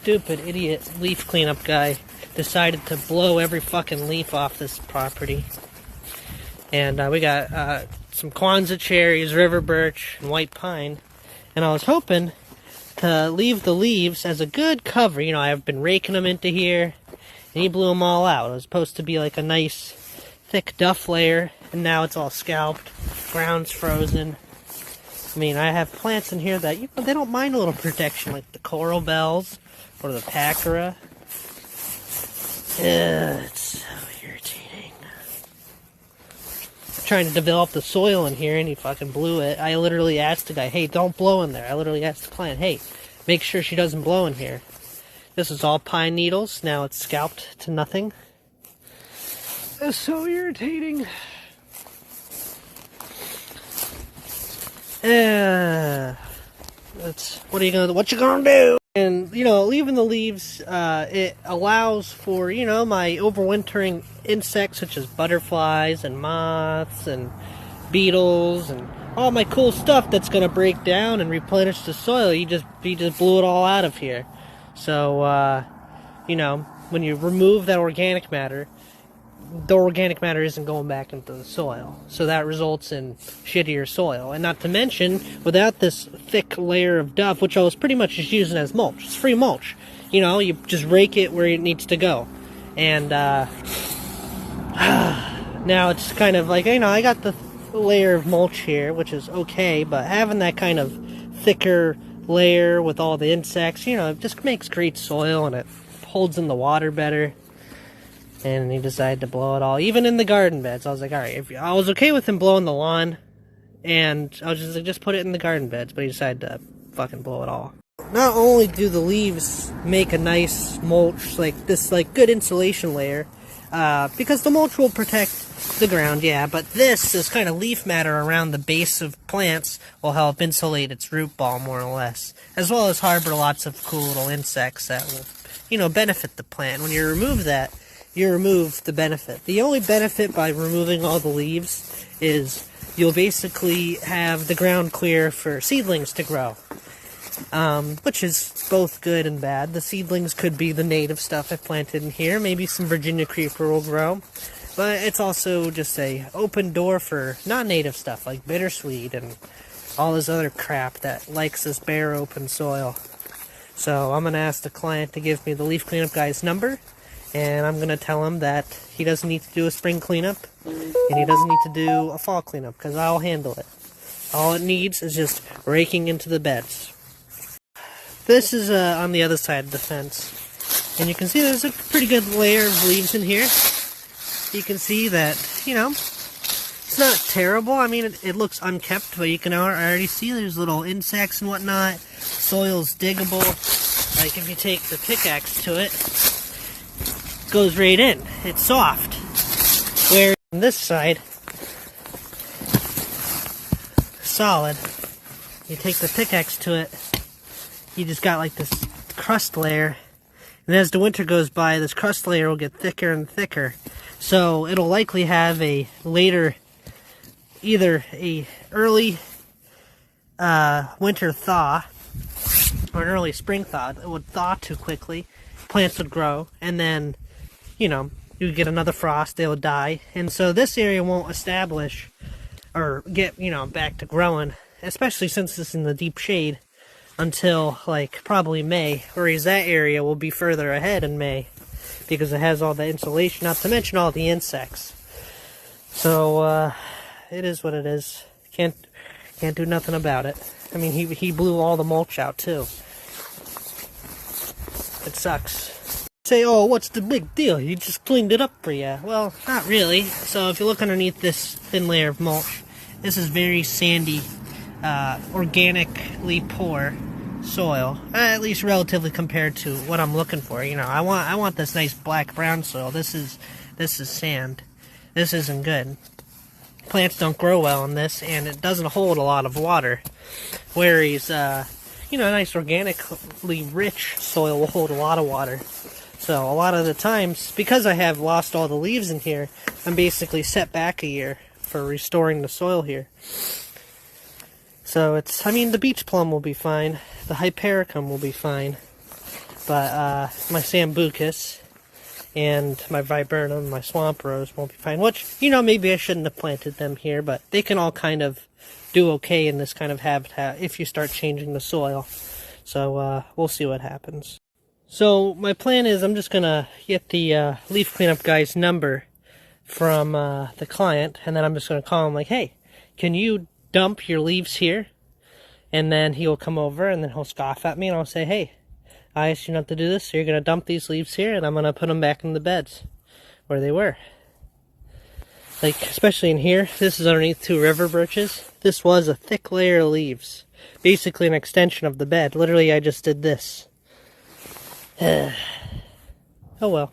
stupid idiot leaf cleanup guy decided to blow every fucking leaf off this property. And we got some Kwanzaa cherries, river birch, and white pine. And I was hoping to leave the leaves as a good cover. You know, I've been raking them into here, and he blew them all out. It was supposed to be like a nice thick duff layer, and now it's all scalped. Ground's frozen. I mean, I have plants in here that, you know, they don't mind a little protection, like the coral bells or the pachyra. It's so irritating. I'm trying to develop the soil in here, and he fucking blew it. I literally asked the guy, hey, don't blow in there. I literally asked the client, hey, make sure she doesn't blow in here. This is all pine needles. Now it's scalped to nothing. It's so irritating. What you gonna do? And, you know, leaving the leaves, it allows for, you know, my overwintering insects such as butterflies and moths and beetles and all my cool stuff that's gonna break down and replenish the soil. He just blew it all out of here. So, you know, when you remove that organic matter, the organic matter isn't going back into the soil. So that results in shittier soil. And not to mention, without this thick layer of duff, which I was pretty much just using as mulch. It's free mulch. You know, you just rake it where it needs to go. And, now it's kind of like, you know, I got the layer of mulch here, which is okay, but having that kind of thicker layer with all the insects, you know, it just makes great soil and it holds in the water better. And he decided to blow it all, even in the garden beds. I was like, alright, I was okay with him blowing the lawn, and I was just like, just put it in the garden beds, but he decided to fucking blow it all. Not only do the leaves make a nice mulch, like this like good insulation layer, because the mulch will protect the ground, yeah, but this kind of leaf matter around the base of plants will help insulate its root ball more or less, as well as harbor lots of cool little insects that will, you know, benefit the plant. When you remove that, you remove the benefit. The only benefit by removing all the leaves is you'll basically have the ground clear for seedlings to grow, which is both good and bad. The seedlings could be the native stuff I planted in here. Maybe some Virginia creeper will grow, but it's also just a open door for non-native stuff like bittersweet and all this other crap that likes this bare open soil. So I'm going to ask the client to give me the leaf cleanup guy's number, and I'm going to tell him that he doesn't need to do a spring cleanup, and he doesn't need to do a fall cleanup, because I'll handle it. All it needs is just raking into the beds. This is on the other side of the fence, and you can see there's a pretty good layer of leaves in here. You can see that, you know, it's not terrible. I mean, it looks unkept, but you can already see there's little insects and whatnot. Soil's diggable. Like, if you take the pickaxe to it, goes right in. It's soft. Where on this side, solid. You take the pickaxe to it, you just got like this crust layer, and as the winter goes by, this crust layer will get thicker and thicker. So it'll likely have a later, either a early winter thaw or an early spring thaw. It would thaw too quickly, plants would grow, and then, you know, you would get another frost, they would die. And so this area won't establish or get, you know, back to growing, especially since it's in the deep shade, until like probably May, whereas that area will be further ahead in May because it has all the insulation, not to mention all the insects. So it is what it is. Can't do nothing about it. I mean, he blew all the mulch out too. It sucks. Say, oh, what's the big deal? He just cleaned it up for you. Well, not really. So if you look underneath this thin layer of mulch, this is very sandy, organically poor soil, at least relatively compared to what I'm looking for. You know, I want this nice black brown soil. This is sand. This isn't good. Plants don't grow well in this, and it doesn't hold a lot of water. Whereas, you know, a nice organically rich soil will hold a lot of water. So a lot of the times, because I have lost all the leaves in here, I'm basically set back a year for restoring the soil here. So it's, I mean, the beach plum will be fine. The hypericum will be fine. But my Sambucus and my Viburnum, my Swamp Rose won't be fine. Which, you know, maybe I shouldn't have planted them here, but they can all kind of do okay in this kind of habitat if you start changing the soil. So we'll see what happens. So my plan is I'm just going to get the leaf cleanup guy's number from the client, and then I'm just going to call him like, hey, can you dump your leaves here? And then he'll come over, and then he'll scoff at me, and I'll say, hey, I asked you not to do this, so you're going to dump these leaves here, and I'm going to put them back in the beds where they were. Like, especially in here, this is underneath 2 river birches. This was a thick layer of leaves. Basically an extension of the bed. Literally, I just did this. Oh well.